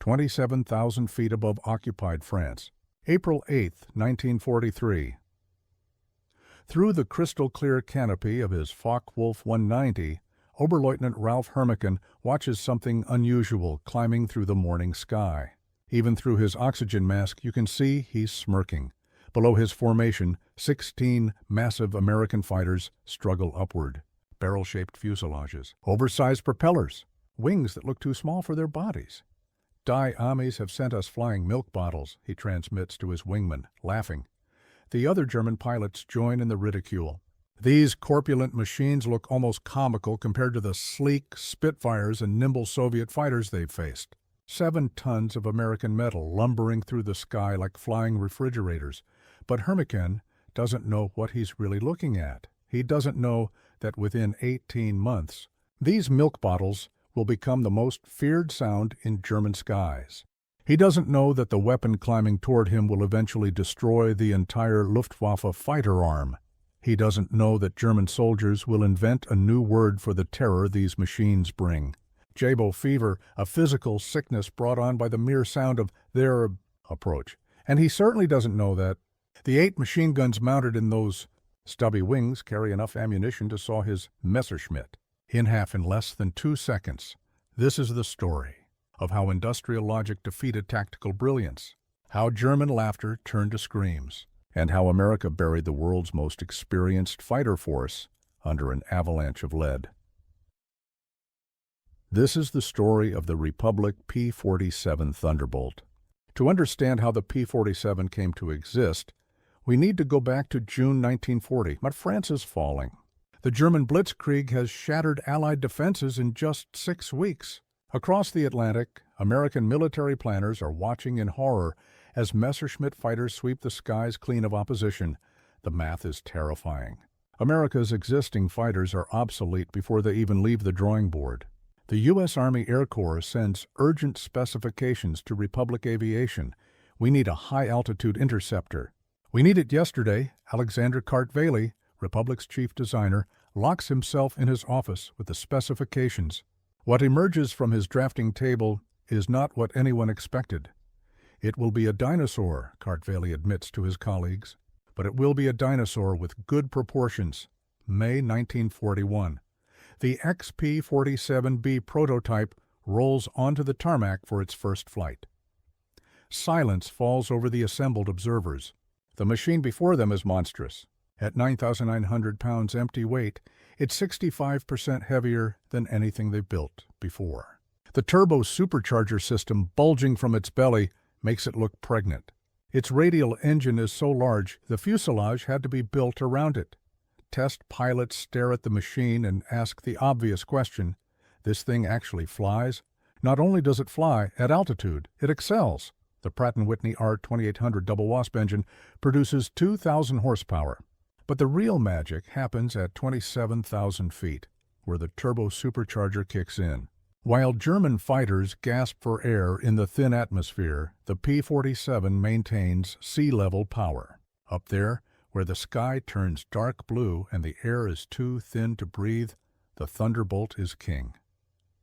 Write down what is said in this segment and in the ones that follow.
27,000 feet above occupied France. April 8, 1943. Through the crystal-clear canopy of his Focke-Wulf 190, Oberleutnant Ralph Hermican watches something unusual climbing through the morning sky. Even through his oxygen mask, you can see he's smirking. Below his formation, 16 massive American fighters struggle upward. Barrel-shaped fuselages, oversized propellers, wings that look too small for their bodies. "Die Amis have sent us flying milk bottles," he transmits to his wingman, laughing. The other German pilots join in the ridicule. These corpulent machines look almost comical compared to the sleek Spitfires and nimble Soviet fighters they've faced. 7 tons of American metal lumbering through the sky like flying refrigerators. But Hermican doesn't know what he's really looking at. He doesn't know that within 18 months, these milk bottles will become the most feared sound in German skies. He doesn't know that the weapon climbing toward him will eventually destroy the entire Luftwaffe fighter arm. He doesn't know that German soldiers will invent a new word for the terror these machines bring. Jabo fever, a physical sickness brought on by the mere sound of their approach. And he certainly doesn't know that the 8 machine guns mounted in those stubby wings carry enough ammunition to saw his Messerschmitt in half in less than 2 seconds. This is the story of how industrial logic defeated tactical brilliance, how German laughter turned to screams, and how America buried the world's most experienced fighter force under an avalanche of lead. This is the story of the Republic P-47 Thunderbolt. To understand how the P-47 came to exist, we need to go back to June 1940, but France is falling. The German blitzkrieg has shattered Allied defenses in just 6 weeks. Across the Atlantic, American military planners are watching in horror as Messerschmitt fighters sweep the skies clean of opposition. The math is terrifying. America's existing fighters are obsolete before they even leave the drawing board. The U.S. Army Air Corps sends urgent specifications to Republic Aviation. We need a high-altitude interceptor. We need it yesterday. Alexander Kartveli, Republic's chief designer, locks himself in his office with the specifications. What emerges from his drafting table is not what anyone expected. It will be a dinosaur, Kartveli admits to his colleagues, but it will be a dinosaur with good proportions. May 1941. The XP-47B prototype rolls onto the tarmac for its first flight. Silence falls over the assembled observers. The machine before them is monstrous. At 9,900 pounds empty weight, it's 65% heavier than anything they've built before. The turbo supercharger system bulging from its belly makes it look pregnant. Its radial engine is so large, the fuselage had to be built around it. Test pilots stare at the machine and ask the obvious question, this thing actually flies? Not only does it fly, at altitude, it excels. The Pratt & Whitney R2800 double wasp engine produces 2,000 horsepower. But the real magic happens at 27,000 feet, where the turbo supercharger kicks in. While German fighters gasp for air in the thin atmosphere, the P-47 maintains sea-level power. Up there, where the sky turns dark blue and the air is too thin to breathe, the Thunderbolt is king.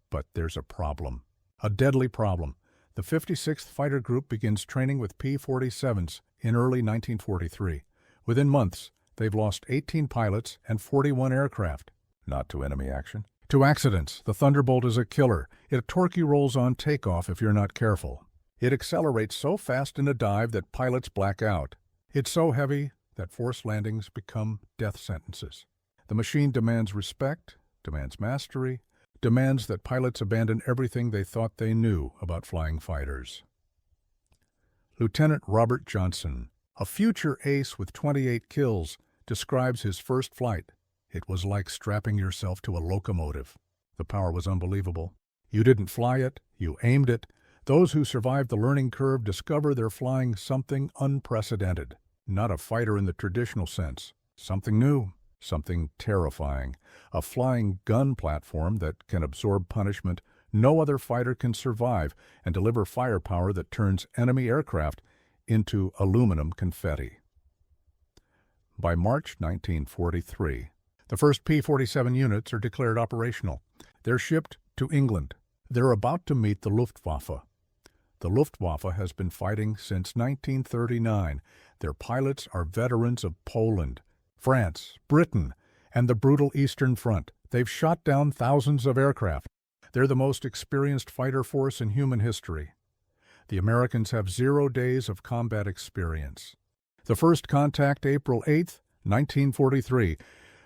But there's a problem. A deadly problem. The 56th Fighter Group begins training with P-47's in early 1943. Within months, they've lost 18 pilots and 41 aircraft. Not to enemy action. To accidents. The Thunderbolt is a killer. It torque rolls on takeoff if you're not careful. It accelerates so fast in a dive that pilots black out. It's so heavy that forced landings become death sentences. The machine demands respect, demands mastery, demands that pilots abandon everything they thought they knew about flying fighters. Lieutenant Robert Johnson, a future ace with 28 kills, describes his first flight. It was like strapping yourself to a locomotive. The power was unbelievable. You didn't fly it, you aimed it. Those who survived the learning curve discover they're flying something unprecedented. Not a fighter in the traditional sense. Something new, something terrifying. A flying gun platform that can absorb punishment no other fighter can survive and deliver firepower that turns enemy aircraft into aluminum confetti. By March 1943, the first P-47 units are declared operational. They're shipped to England. They're about to meet the Luftwaffe. The Luftwaffe has been fighting since 1939. Their pilots are veterans of Poland, France, Britain, and the brutal Eastern Front. They've shot down thousands of aircraft. They're the most experienced fighter force in human history. The Americans have 0 days of combat experience. The first contact, April 8, 1943.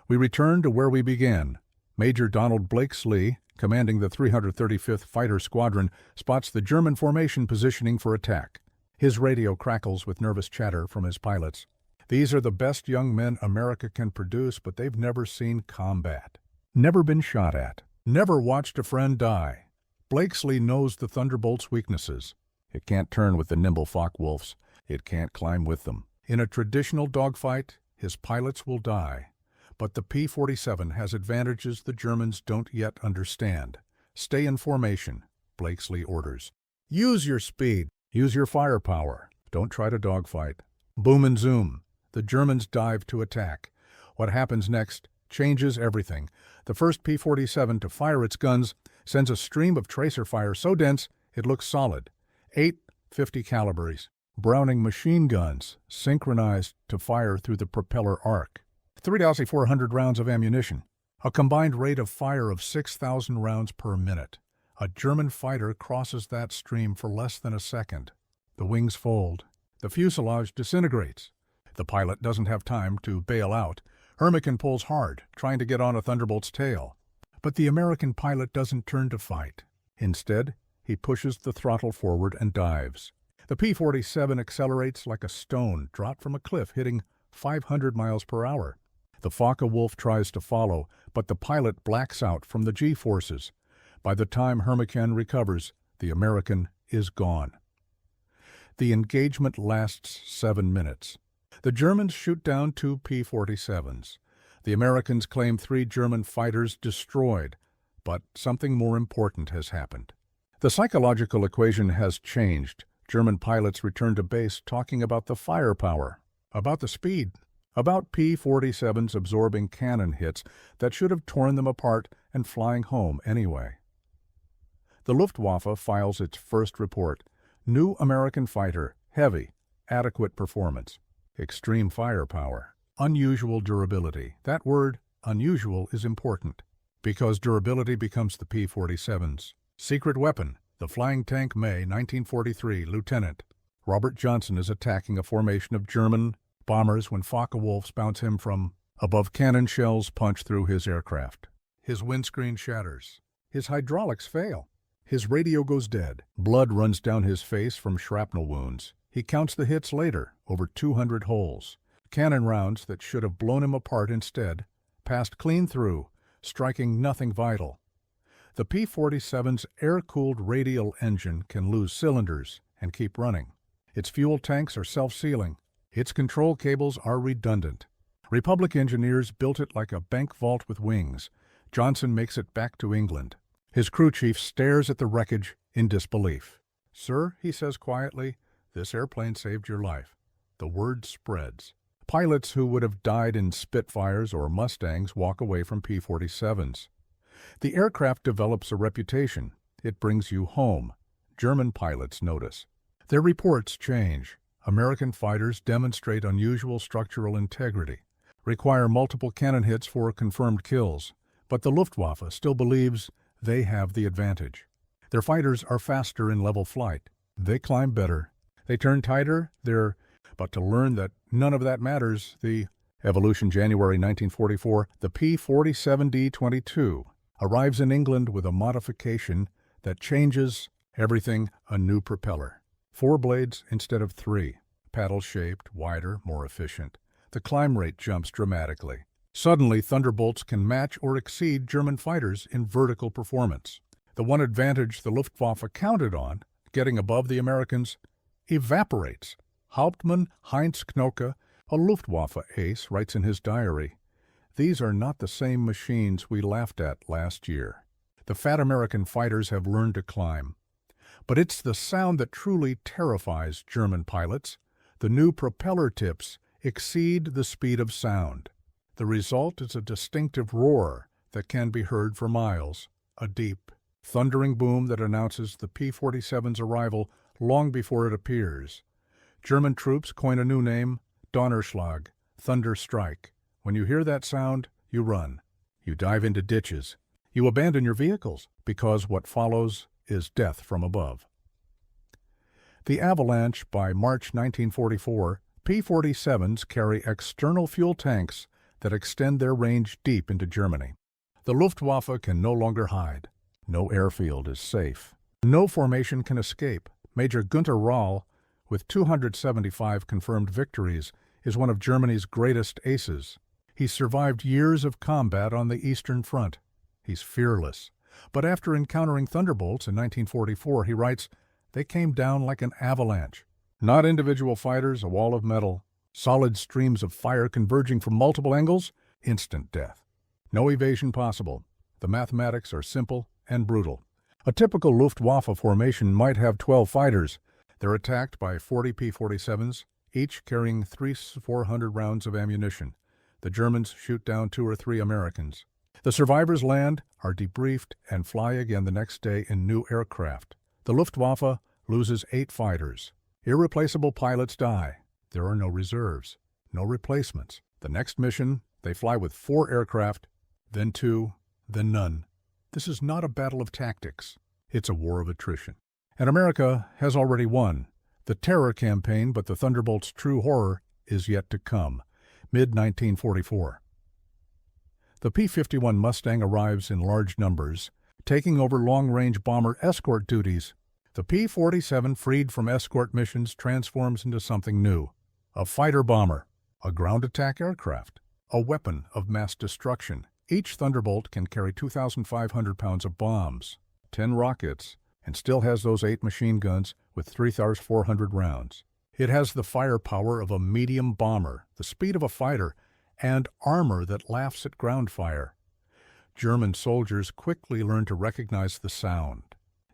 We return to where we began. Major Donald Blakesley, commanding the 335th Fighter Squadron, spots the German formation positioning for attack. His radio crackles with nervous chatter from his pilots. These are the best young men America can produce, but they've never seen combat, never been shot at, never watched a friend die. Blakesley knows the Thunderbolt's weaknesses. It can't turn with the nimble Focke-Wulfs. It can't climb with them. In a traditional dogfight, his pilots will die. But the P-47 has advantages the Germans don't yet understand. Stay in formation, Blakesley orders. Use your speed. Use your firepower. Don't try to dogfight. Boom and zoom. The Germans dive to attack. What happens next changes everything. The first P-47 to fire its guns sends a stream of tracer fire so dense it looks solid. 8 50 calibers. Browning machine guns synchronized to fire through the propeller arc. 3,400 rounds of ammunition. A combined rate of fire of 6,000 rounds per minute. A German fighter crosses that stream for less than a second. The wings fold. The fuselage disintegrates. The pilot doesn't have time to bail out. Hermican pulls hard, trying to get on a Thunderbolt's tail. But the American pilot doesn't turn to fight. Instead, he pushes the throttle forward and dives. The P-47 accelerates like a stone dropped from a cliff, hitting 500 miles per hour. The Focke-Wulf tries to follow, but the pilot blacks out from the G-forces. By the time Hermican recovers, the American is gone. The engagement lasts 7 minutes. The Germans shoot down 2 P-47s. The Americans claim 3 German fighters destroyed, but something more important has happened. The psychological equation has changed. German pilots return to base talking about the firepower, about the speed, about P-47s absorbing cannon hits that should have torn them apart and flying home anyway. The Luftwaffe files its first report. New American fighter, heavy, adequate performance, extreme firepower, unusual durability. That word, unusual, is important, because durability becomes the P-47's secret weapon. The Flying Tank May, 1943, Lieutenant Robert Johnson is attacking a formation of German bombers when Focke-Wulfs bounce him from above. Cannon shells punch through his aircraft. His windscreen shatters. His hydraulics fail. His radio goes dead. Blood runs down his face from shrapnel wounds. He counts the hits later, over 200 holes. Cannon rounds that should have blown him apart instead passed clean through, striking nothing vital. The P-47's air-cooled radial engine can lose cylinders and keep running. Its fuel tanks are self-sealing. Its control cables are redundant. Republic engineers built it like a bank vault with wings. Johnson makes it back to England. His crew chief stares at the wreckage in disbelief. "Sir," he says quietly, "this airplane saved your life." The word spreads. Pilots who would have died in Spitfires or Mustangs walk away from P-47s. The aircraft develops a reputation. It brings you home. German pilots notice. Their reports change. American fighters demonstrate unusual structural integrity, require multiple cannon hits for confirmed kills, but the Luftwaffe still believes they have the advantage. Their fighters are faster in level flight. They climb better. They turn tighter. But to learn that none of that matters, the Evolution, January 1944, the P-47D-22 arrives in England with a modification that changes everything: a new propeller. 4 blades instead of 3. Paddle-shaped, wider, more efficient. The climb rate jumps dramatically. Suddenly, Thunderbolts can match or exceed German fighters in vertical performance. The one advantage the Luftwaffe counted on, getting above the Americans, evaporates. Hauptmann Heinz Knoke, a Luftwaffe ace, writes in his diary, "These are not the same machines we laughed at last year. The fat American fighters have learned to climb. But it's the sound that truly terrifies German pilots. The new propeller tips exceed the speed of sound. The result is a distinctive roar that can be heard for miles, a deep, thundering boom that announces the P-47's arrival long before it appears. German troops coin a new name, Donnerschlag, thunder strike. When you hear that sound, you run. You dive into ditches. You abandon your vehicles, because what follows is death from above. The Avalanche, by March 1944, P-47's carry external fuel tanks that extend their range deep into Germany. The Luftwaffe can no longer hide. No airfield is safe. No formation can escape. Major Günter Rahl, with 275 confirmed victories, is one of Germany's greatest aces. He survived years of combat on the Eastern Front. He's fearless. But after encountering Thunderbolts in 1944, he writes, "They came down like an avalanche. Not individual fighters, a wall of metal. Solid streams of fire converging from multiple angles, instant death. No evasion possible. The mathematics are simple and brutal." A typical Luftwaffe formation might have 12 fighters. They're attacked by 40 P-47's, each carrying 400 rounds of ammunition. The Germans shoot down 2 or 3 Americans. The survivors land, are debriefed, and fly again the next day in new aircraft. The Luftwaffe loses 8 fighters. Irreplaceable pilots die. There are no reserves, no replacements. The next mission, they fly with 4 aircraft, then 2, then none. This is not a battle of tactics. It's a war of attrition. And America has already won. The terror campaign, but the Thunderbolt's true horror, is yet to come. Mid-1944. The P-51 Mustang arrives in large numbers, taking over long-range bomber escort duties. The P-47, freed from escort missions, transforms into something new. A fighter bomber, a ground attack aircraft, a weapon of mass destruction. Each Thunderbolt can carry 2,500 pounds of bombs, 10 rockets, and still has those 8 machine guns with 3,400 rounds. It has the firepower of a medium bomber, the speed of a fighter, and armor that laughs at ground fire. German soldiers quickly learn to recognize the sound,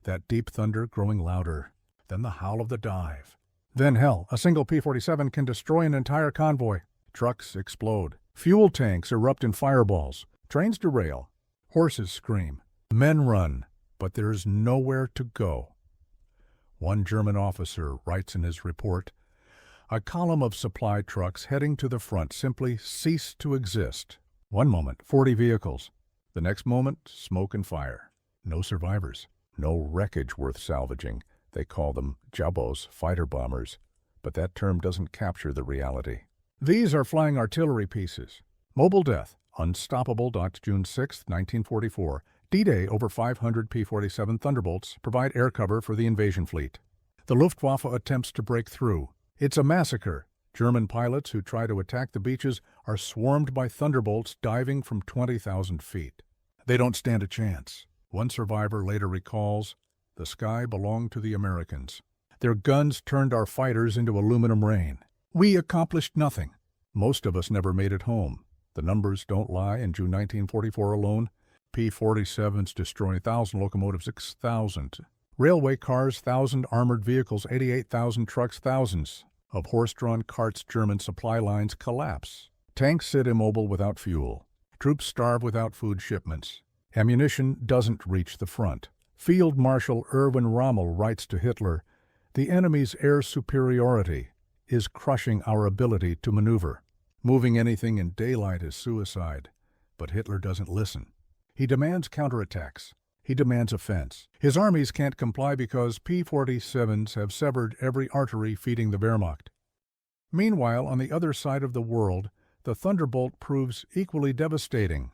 that deep thunder growing louder, then the howl of the dive. Then hell, a single P-47 can destroy an entire convoy. Trucks explode. Fuel tanks erupt in fireballs. Trains derail. Horses scream. Men run, but there is nowhere to go. One German officer writes in his report, "A column of supply trucks heading to the front simply ceased to exist. One moment, 40 vehicles. The next moment, smoke and fire. No survivors. No wreckage worth salvaging. They call them Jabos, fighter bombers, but that term doesn't capture the reality. These are flying artillery pieces. Mobile death, unstoppable. June 6, 1944. D-Day, over 500 P-47 Thunderbolts provide air cover for the invasion fleet. The Luftwaffe attempts to break through. It's a massacre. German pilots who try to attack the beaches are swarmed by Thunderbolts diving from 20,000 feet. They don't stand a chance. One survivor later recalls, "The sky belonged to the Americans. Their guns turned our fighters into aluminum rain. We accomplished nothing." Most of us never made it home. The numbers don't lie. In June 1944 alone, P-47's destroying 1,000 locomotives, 6,000. Railway cars, 1,000 armored vehicles, 88,000 trucks, thousands of horse-drawn carts. German supply lines collapse. Tanks sit immobile without fuel. Troops starve without food shipments. Ammunition doesn't reach the front. Field Marshal Erwin Rommel writes to Hitler, "The enemy's air superiority is crushing our ability to maneuver. Moving anything in daylight is suicide." But Hitler doesn't listen. He demands counterattacks. He demands offense. His armies can't comply because P-47s have severed every artery feeding the Wehrmacht. Meanwhile, on the other side of the world, the Thunderbolt proves equally devastating.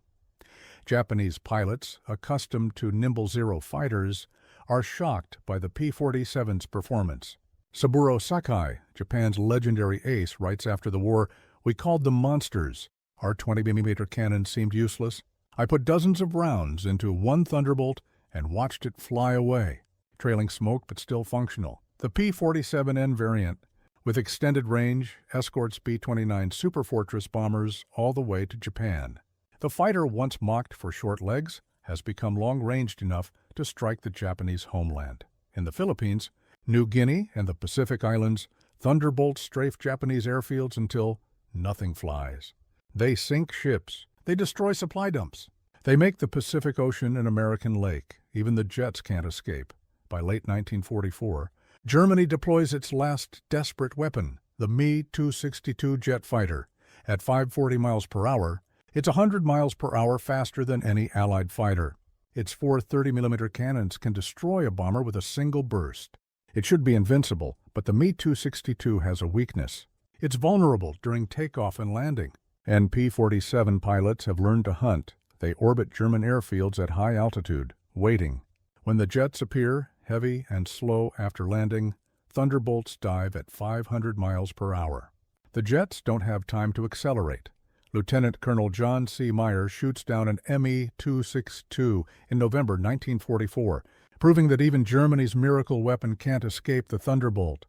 Japanese pilots, accustomed to nimble Zero fighters, are shocked by the P-47's performance. Saburo Sakai, Japan's legendary ace, writes after the war, "We called them monsters. Our 20mm cannon seemed useless. I put dozens of rounds into one Thunderbolt and watched it fly away, trailing smoke but still functional." The P-47N variant, with extended range, escorts B-29 Superfortress bombers all the way to Japan. The fighter, once mocked for short legs, has become long-ranged enough to strike the Japanese homeland. In the Philippines, New Guinea, and the Pacific Islands, Thunderbolts strafe Japanese airfields until nothing flies. They sink ships. They destroy supply dumps. They make the Pacific Ocean an American lake. Even the jets can't escape. By late 1944, Germany deploys its last desperate weapon, the Me-262 jet fighter. At 540 miles per hour, it's 100 miles per hour faster than any Allied fighter. Its four 30mm cannons can destroy a bomber with a single burst. It should be invincible, but the Me-262 has a weakness. It's vulnerable during takeoff and landing. And P-47 pilots have learned to hunt. They orbit German airfields at high altitude, waiting. When the jets appear, heavy and slow after landing, Thunderbolts dive at 500 miles per hour. The jets don't have time to accelerate. Lieutenant Colonel John C. Meyer shoots down an Me-262 in November 1944, proving that even Germany's miracle weapon can't escape the Thunderbolt.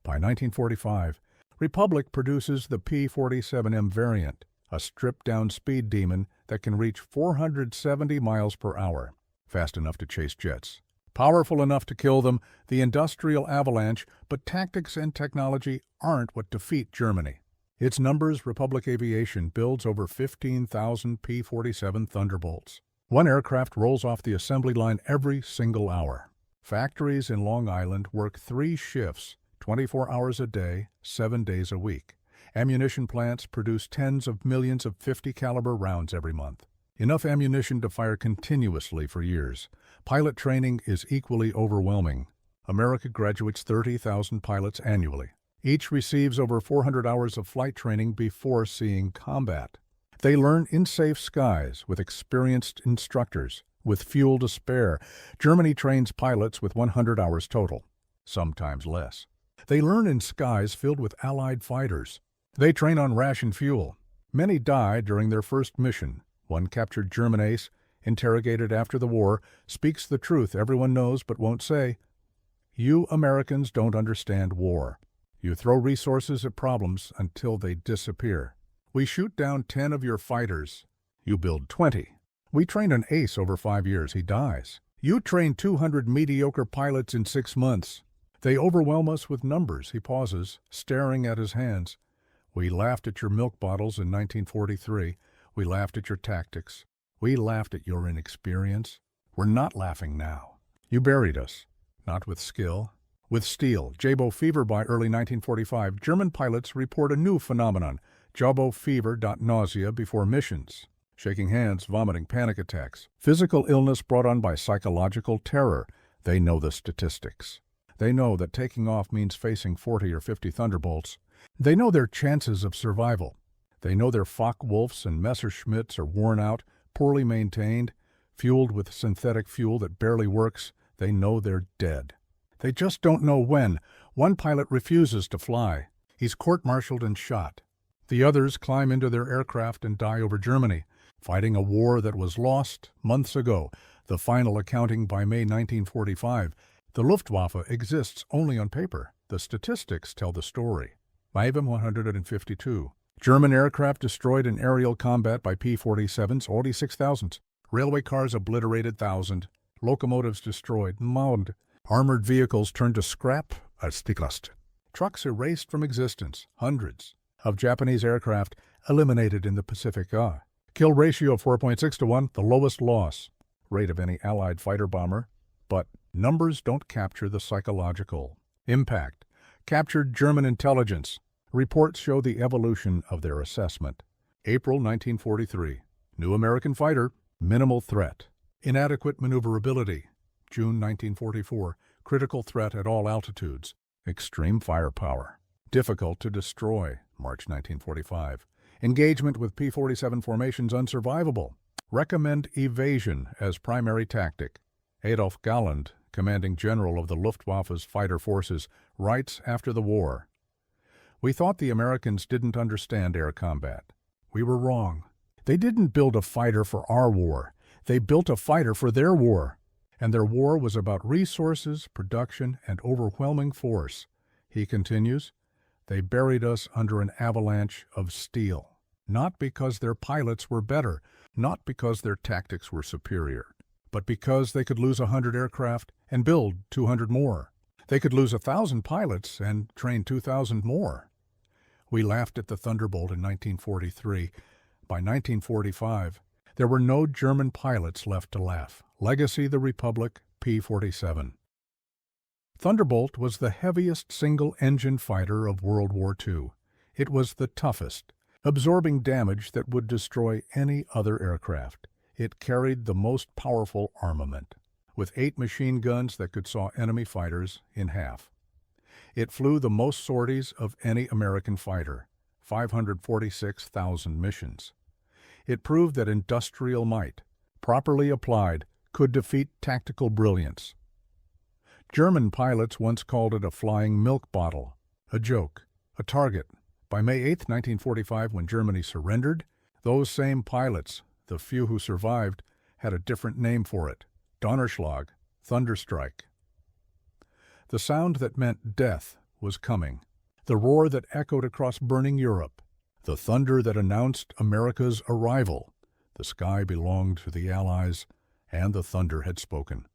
By 1945, Republic produces the P-47M variant, a stripped-down speed demon that can reach 470 miles per hour, fast enough to chase jets. Powerful enough to kill them, the industrial avalanche, but tactics and technology aren't what defeat Germany. Its numbers, Republic Aviation builds over 15,000 P-47 Thunderbolts. One aircraft rolls off the assembly line every single hour. Factories in Long Island work 3 shifts, 24 hours a day, 7 days a week. Ammunition plants produce tens of millions of .50 caliber rounds every month. Enough ammunition to fire continuously for years. Pilot training is equally overwhelming. America graduates 30,000 pilots annually. Each receives over 400 hours of flight training before seeing combat. They learn in safe skies with experienced instructors, with fuel to spare. Germany trains pilots with 100 hours total, sometimes less. They learn in skies filled with Allied fighters. They train on ration fuel. Many die during their first mission. One captured German ace, interrogated after the war, speaks the truth everyone knows but won't say. You Americans don't understand war. You throw resources at problems until they disappear. We shoot down 10 of your fighters. You build 20. We train an ace over 5 years. He dies. You train 200 mediocre pilots in 6 months. They overwhelm us with numbers. He pauses, staring at his hands. We laughed at your milk bottles in 1943. We laughed at your tactics. We laughed at your inexperience. We're not laughing now. You buried us, not with skill, with steel. Jabo fever. By early 1945, German pilots report a new phenomenon, Jabo fever. Nausea before missions, shaking hands, vomiting, panic attacks, physical illness brought on by psychological terror. They know the statistics. They know that taking off means facing 40 or 50 Thunderbolts. They know their chances of survival. They know their Focke-Wulfs and Messerschmitts are worn out, poorly maintained, fueled with synthetic fuel that barely works. They know they're dead. They just don't know when. One pilot refuses to fly. He's court-martialed and shot. The others climb into their aircraft and die over Germany, fighting a war that was lost months ago, the final accounting by May 1945. The Luftwaffe exists only on paper. The statistics tell the story. Mayhem 152. German aircraft destroyed in aerial combat by P-47's, only 6,000. Railway cars obliterated, 1,000. Locomotives destroyed, maud. Armored vehicles turned to scrap, Stiklast. Trucks erased from existence, hundreds. Of Japanese aircraft eliminated in the Pacific. Kill ratio of 4.6 to 1, the lowest loss rate of any Allied fighter bomber. But numbers don't capture the psychological impact. Captured German intelligence. Reports show the evolution of their assessment. April 1943. New American fighter, minimal threat. Inadequate maneuverability. June 1944. Critical threat at all altitudes. Extreme firepower. Difficult to destroy. March 1945. Engagement with P-47 formations unsurvivable. Recommend evasion as primary tactic. Adolf Galland, commanding general of the Luftwaffe's fighter forces, writes after the war, "We thought the Americans didn't understand air combat. We were wrong. They didn't build a fighter for our war. They built a fighter for their war. And their war was about resources, production, and overwhelming force." He continues, "They buried us under an avalanche of steel. Not because their pilots were better, not because their tactics were superior, but because they could lose 100 aircraft and build 200 more. They could lose 1,000 pilots and train 2,000 more. We laughed at the Thunderbolt in 1943. By 1945, there were no German pilots left to laugh. Legacy the Republic, P-47. Thunderbolt was the heaviest single-engine fighter of World War II. It was the toughest, absorbing damage that would destroy any other aircraft. It carried the most powerful armament, with 8 machine guns that could saw enemy fighters in half. It flew the most sorties of any American fighter, 546,000 missions. It proved that industrial might, properly applied, could defeat tactical brilliance. German pilots once called it a flying milk bottle, a joke, a target. By May 8, 1945, when Germany surrendered, those same pilots, the few who survived, had a different name for it: Donnerschlag, Thunderstrike. The sound that meant death was coming, the roar that echoed across burning Europe, the thunder that announced America's arrival. The sky belonged to the Allies, and the thunder had spoken.